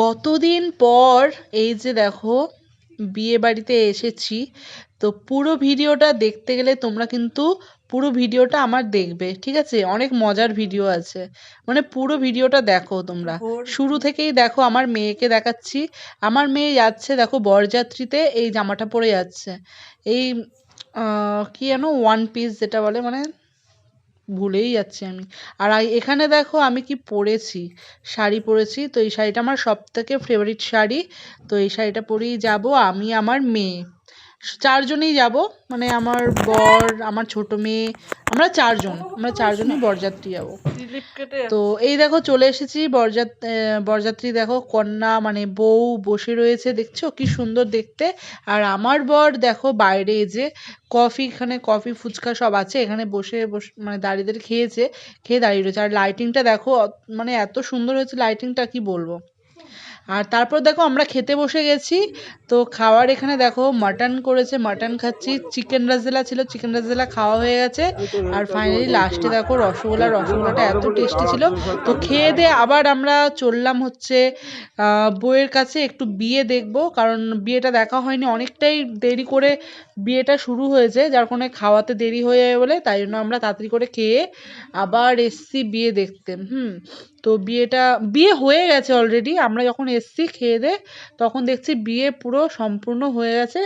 কতদিন পর এই যে দেখো বিয়ে বাড়িতে এসেছি। তো পুরো ভিডিওটা দেখতে গেলে তোমরা কিন্তু পুরো ভিডিওটা আমার দেখবে, ঠিক আছে? অনেক মজার ভিডিও আছে, মানে পুরো ভিডিওটা দেখো তোমরা। শুরু থেকেই দেখো, আমার মেয়েকে দেখাচ্ছি। আমার মেয়ে যাচ্ছে দেখো বরযাত্রীতে, এই জামাটা পরে যাচ্ছে। এই কি যেন ওয়ান পিস যেটা বলে, মানে ভুলেই যাচ্ছি আমি। আর এখানে দেখো আমি কি পরেছি, শাড়ি পরেছি। তো এই শাড়িটা আমার সব থেকে ফেভারিট শাড়ি। তো এই শাড়িটা পরেই যাব আমি, আমার মেয়ে, চারজনেই যাব। মানে আমার বর, আমার ছোট মেয়ে, আমরা চারজনই বরযাত্রী যাব। তো এই দেখো চলে এসেছি বরযাত্রী দেখো, কন্যা মানে বউ বসে রয়েছে, দেখছো কি সুন্দর দেখতে। আর আমার বর দেখো বাইরে এই যে কফি, এখানে কফি ফুচকা সব আছে, এখানে বসে বসে মানে দাঁড়িয়ে দাঁড়িয়ে খেয়ে দাঁড়িয়ে রয়েছে। আর লাইটিংটা দেখো, মানে এত সুন্দর হয়েছে লাইটিংটা, কি বলবো। আর তারপর দেখো আমরা খেতে বসে গেছি। তো খাওয়ার এখানে দেখো মাটন করেছে, মাটন খাচ্ছি। চিকেন রাজেলা ছিল, চিকেন রাজেলা খাওয়া হয়ে গেছে। আর ফাইনালি লাস্টে দেখো রসগোল্লাটা এত টেস্টি ছিল। তো খেয়ে দিয়ে আবার আমরা চললাম হচ্ছে বউয়ের কাছে, একটু বিয়ে দেখবো, কারণ বিয়েটা দেখা হয়নি, অনেকটাই দেরি করে বিয়েটা শুরু হয়েছে, যার কারণে খাওয়াতে দেরি হয়ে যাবে বলে, তাই জন্য আমরা তাড়াতাড়ি করে খেয়ে আবার এসছি বিয়ে দেখতে। তো বিয়ে হয়ে গেছে অলরেডি। আমরা যখন এসছি খেয়ে দিয়ে, তখন দেখছি বিয়ে পুরো সম্পূর্ণ হয়ে গেছে।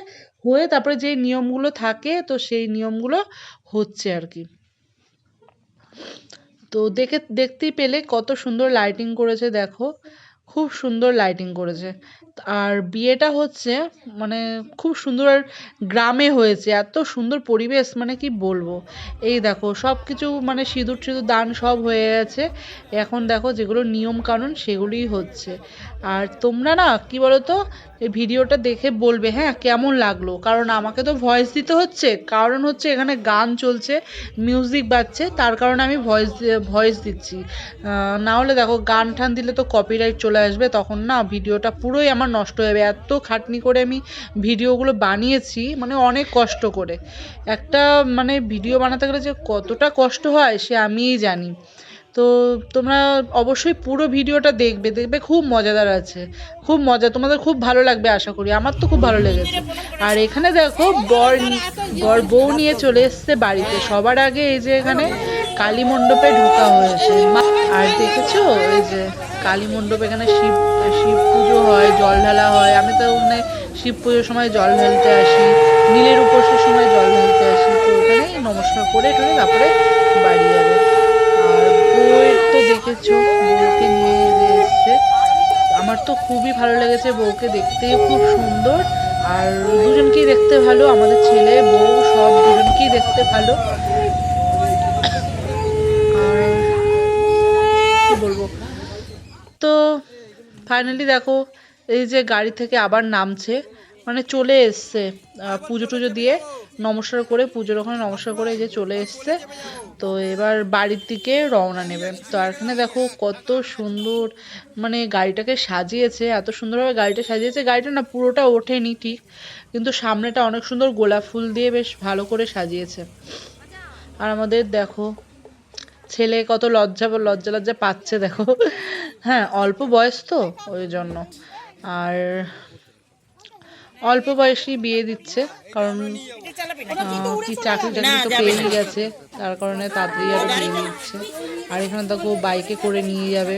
হয়ে তারপরে যে নিয়মগুলো থাকে, তো সেই নিয়মগুলো হচ্ছে আর কি। তো দেখতেই পেলে কত সুন্দর লাইটিং করেছে দেখো, খুব সুন্দর লাইটিং করেছে। আর বিয়েটা হচ্ছে মানে খুব সুন্দর, আর গ্রামে হয়েছে, এত সুন্দর পরিবেশ, মানে কি বলবো। এই দেখো সব কিছু মানে সিঁদুর দান সব হয়ে গেছে। এখন দেখো যেগুলো নিয়ম কানুন সেগুলোই হচ্ছে। আর তোমরা না কি বলতো, এই ভিডিওটা দেখে বলবে হ্যাঁ কেমন লাগলো, কারণ আমাকে তো ভয়েস দিতে হচ্ছে, কারণ হচ্ছে এখানে গান চলছে, মিউজিক বাজছে, তার কারণে আমি ভয়েস দিচ্ছি। না হলে দেখো গান ঠান দিলে তো কপিরাইট চলে আসবে, তখন না ভিডিওটা পুরোই আমার নষ্ট হয়ে যাবে। এত খাটনি করে আমি ভিডিওগুলো বানিয়েছি, মানে অনেক কষ্ট করে। একটা মানে ভিডিও বানাতে গেলে যে কতটা কষ্ট হয় সে আমিই জানি। তো তোমরা অবশ্যই পুরো ভিডিওটা দেখবে, খুব মজাদার আছে, খুব মজা, তোমাদের খুব ভালো লাগবে আশা করি। আমার তো খুব ভালো লেগেছে। আর এখানে দেখো বর বউ নিয়ে চলে এসছে বাড়িতে। সবার আগে এই যে এখানে কালী মণ্ডপে ঢোকা হয়েছে। আর দেখেছো এই যে কালী মণ্ডপ, এখানে শিব পুজো হয়, জল ঢালা হয়। আমি তো ওখানে শিব পুজোর সময় জল ঢালতে আসি, নীলের উপোসের সময় জল ঢালতে আসি। তো ওখানে নমস্কার করে তারপরে বাড়ি যাবে। আর বউয়ের তো দেখেছো, বউকে নিয়ে এসছে। আমার তো খুবই ভালো লেগেছে, বউকে দেখতে খুব সুন্দর। আর দুজনকেই দেখতে ভালো, আমাদের ছেলে বউ সব দুজনকেই দেখতে ভালো। আর কি বলবো, তো ফাইনালি দেখো এই যে গাড়ি থেকে আবার নামছে, মানে চলে এসছে পুজো টুজো দিয়ে, নমস্কার করে পুজোর ওখানে নমস্কার করে এই যে চলে এসছে। তো এবার বাড়ির দিকে রওনা নেবে। তো আর এখানে দেখো কত সুন্দর মানে গাড়িটাকে সাজিয়েছে, এত সুন্দরভাবে গাড়িটা সাজিয়েছে। গাড়িটা না পুরোটা ওঠেনি ঠিক, কিন্তু সামনেটা অনেক সুন্দর গোলাপ ফুল দিয়ে বেশ ভালো করে সাজিয়েছে। আর আমাদের দেখো ছেলে কত লজ্জা পাচ্ছে দেখো। হ্যাঁ অল্প বয়স তো ওই জন্য। আর অল্প বয়সেই বিয়ে দিচ্ছে, কারণ কি চাকরি তো পেয়েই গেছে, তার কারণে তাড়াতাড়ি আরো বিয়ে দিচ্ছে। আর এখানে দেখো বাইকে করে নিয়ে যাবে।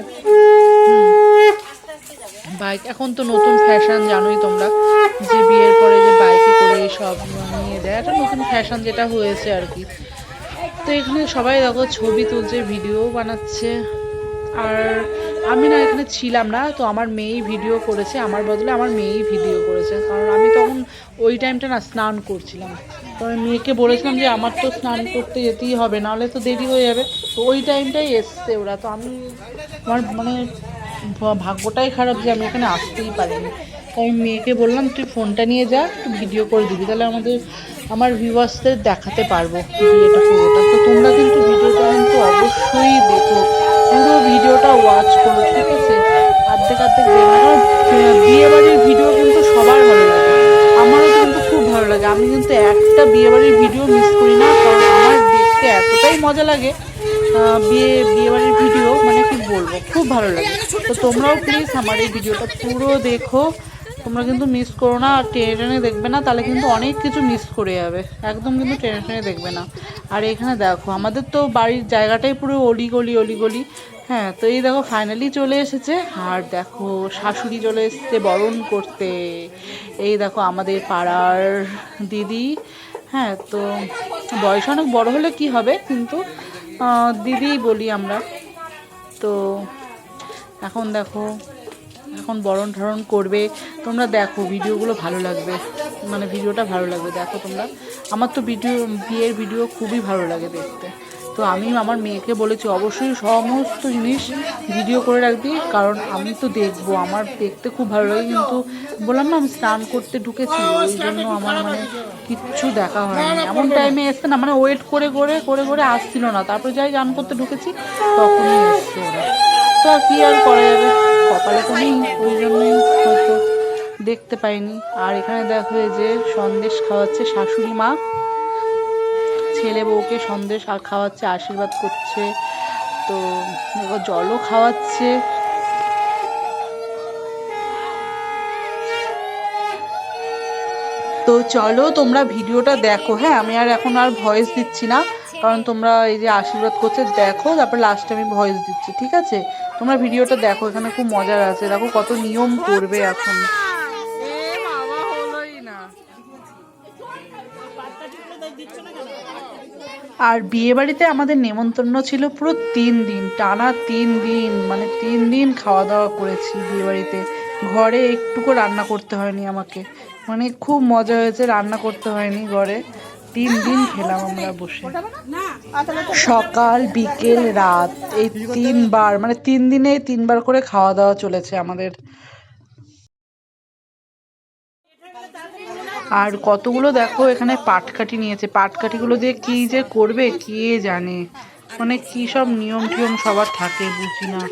বাইক এখন তো নতুন ফ্যাশন, জানোই তোমরা, যে বিয়ের পরে যে বাইকে করে সব নিয়ে দেয়, একটা নতুন ফ্যাশন যেটা হয়েছে আর কি। তো এখানে সবাই দেখো ছবি তুলছে, ভিডিও বানাচ্ছে। আর আমি না এখানে ছিলাম না, তো আমার মেয়েই ভিডিও করেছে, আমার বদলে আমার মেয়েই ভিডিও করেছে, কারণ আমি তখন ওই টাইমটা না স্নান করছিলাম। তো আমি মেয়েকে বলেছিলাম যে আমার তো স্নান করতে যেতেই হবে, নাহলে তো দেরি হয়ে যাবে। তো ওই টাইমটাই এসছে ওরা। তো আমি, আমার মানে ভাগ্যটাই খারাপ যে আমি এখানে আসতেই পারিনি। তো আমি মেয়েকে বললাম তুই ফোনটা নিয়ে যা, একটু ভিডিও করে দিবি, তাহলে আমার ভিউয়ার্সদের দেখাতে পারবো ভিডিওটা পুরোটা। তো তোমরা কিন্তু ভিডিওটা কিন্তু অবশ্যই দেখো, পুরো ভিডিওটা ওয়াচ করো, ঠিক আছে? অর্ধেক দেখবে, কারণ বিয়েবাড়ির ভিডিও কিন্তু সবার ভালো লাগে, আমারও কিন্তু খুব ভালো লাগে। আমি কিন্তু একটা বিয়েবাড়ির ভিডিও মিস করি না, কারণ আমার দেখতে এতটাই মজা লাগে বিয়েবাড়ির ভিডিও, মানে কি কি বলবো, খুব ভালো লাগে। তো তোমরাও প্লিজ আমার এই ভিডিওটা পুরো দেখো, তোমরা কিন্তু মিস করো না। আর টেনে টেনে দেখবে না, তাহলে কিন্তু অনেক কিছু মিস করে যাবে। একদম কিন্তু টেনে টেনে দেখবে না। আর এখানে দেখো আমাদের তো বাড়ির জায়গাটাই পুরো অলিগলি অলিগলি। হ্যাঁ, তো এই দেখো ফাইনালি চলে এসেছে। আর দেখো শাশুড়ি চলে এসেছে বরণ করতে। এই দেখো আমাদের পাড়ার দিদি। হ্যাঁ, তো বয়স অনেক বড় হলে কি হবে, কিন্তু দিদিই বলি আমরা। তো এখন দেখো, এখন বরণ ঠরণ করবে। তোমরা দেখো ভিডিওগুলো ভালো লাগবে, মানে ভিডিওটা ভালো লাগবে। দেখো তোমরা, আমার তো বিয়ের ভিডিও খুবই ভালো লাগে দেখতে। তো আমি আমার মেয়েকে বলেছি অবশ্যই সমস্ত জিনিস ভিডিও করে রাখবি, কারণ আমি তো দেখবো, আমার দেখতে খুব ভালো লাগে। কিন্তু বললাম না, আমি স্নান করতে ঢুকেছি, ওই জন্য আমার মানে কিচ্ছু দেখা হয়নি। এমন টাইমে এসছে না, মানে ওয়েট করে করে করে করে আসছিল না, তারপরে যাই স্নান করতে ঢুকেছি তখনই এসছে ওরা। তো আর কি আর করা যাবে, কপালে তো নেই, ওই জন্যই হয়তো দেখতে পাইনি। আর এখানে দেখো এই যে সন্দেশ খাওয়াচ্ছে শাশুড়ি মা, ছেলে বউকে সন্দেশ খাওয়াচ্ছে, আশীর্বাদ করছে। তো জলও খাওয়াচ্ছে। তো চলো তোমরা ভিডিওটা দেখো। হ্যাঁ, আমি আর এখন আর ভয়েস দিচ্ছি না, কারণ তোমরা এই যে আশীর্বাদ করছে দেখো, তারপর লাস্টে আমি ভয়েস দিচ্ছি, ঠিক আছে? তোমরা ভিডিওটা দেখো, এখানে খুব মজার আছে। দেখো কত নিয়ম করবে এখন। আর বিয়ে বাড়িতে আমাদের নেমন্তন্ন ছিল পুরো 3 দিন, টানা 3 দিন, মানে 3 দিন খাওয়া দাওয়া করেছি বিয়ে বাড়িতে। ঘরে একটুকু রান্না করতে হয়নি আমাকে, মানে খুব মজা হয়েছে, রান্না করতে হয়নি ঘরে। 3 দিন খেলাম আমরা বসে, সকাল বিকেল রাত, এই 3বার, মানে 3 দিনে 3বার করে খাওয়া দাওয়া চলেছে আমাদের। আর কতগুলো দেখো এখানে পাটকাঠি নিয়েছে, পাটকাঠিগুলো দিয়ে কি যে করবে কে জানে, মানে কি সব নিয়ম টিয়ম সবার থাকে, বুঝি না।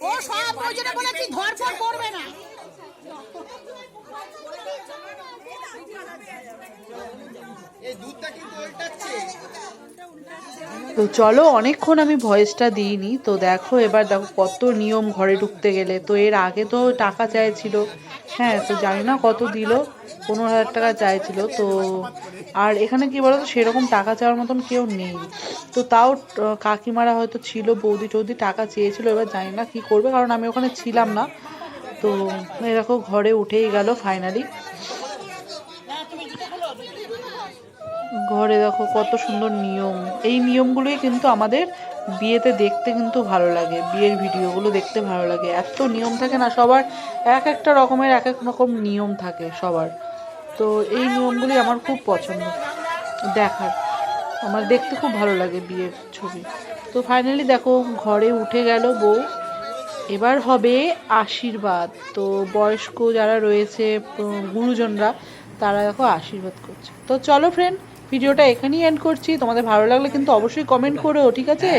ও সব ওই জন্য বলেছি ধরপড় করবে না। তো চলো, অনেকক্ষণ আমি ভয়েসটা দিইনি। তো দেখো এবার দেখো কত নিয়ম ঘরে ঢুকতে গেলে। তো এর আগে তো টাকা চাইছিল, হ্যাঁ, তো জানি না কত দিল, 15,000 টাকা চাইছিল। তো আর এখানে কি বলতো, সেরকম টাকা চাওয়ার মতন কেউ নেই। তো তাও কাকিমারা হয়তো ছিল, বৌদি টৌদি টাকা চেয়েছিল, এবার জানি না কি করবে, কারণ আমি ওখানে ছিলাম না। তো এরকম ঘরে উঠেই গেল ফাইনালি। ঘরে দেখো কত সুন্দর নিয়ম, এই নিয়মগুলোই কিন্তু আমাদের বিয়েতে দেখতে কিন্তু ভালো লাগে, বিয়ের ভিডিওগুলো দেখতে ভালো লাগে। এত নিয়ম থাকে না সবার, এক একটা রকমের এক এক রকম নিয়ম থাকে সবার। তো এই নিয়মগুলি আমার খুব পছন্দ দেখার, আমার দেখতে খুব ভালো লাগে বিয়ের ছবি। তো ফাইনালি দেখো ঘরে উঠে গেল বউ, এবার হবে আশীর্বাদ। তো বয়স্ক যারা রয়েছে, গুরুজনরা, তারা দেখো আশীর্বাদ করছে। তো চলো ফ্রেন্ড, ভিডিওটা এখানেই এন্ড করছি। তোমাদের ভালো লাগলে কিন্তু অবশ্যই কমেন্ট করো, ঠিক আছে?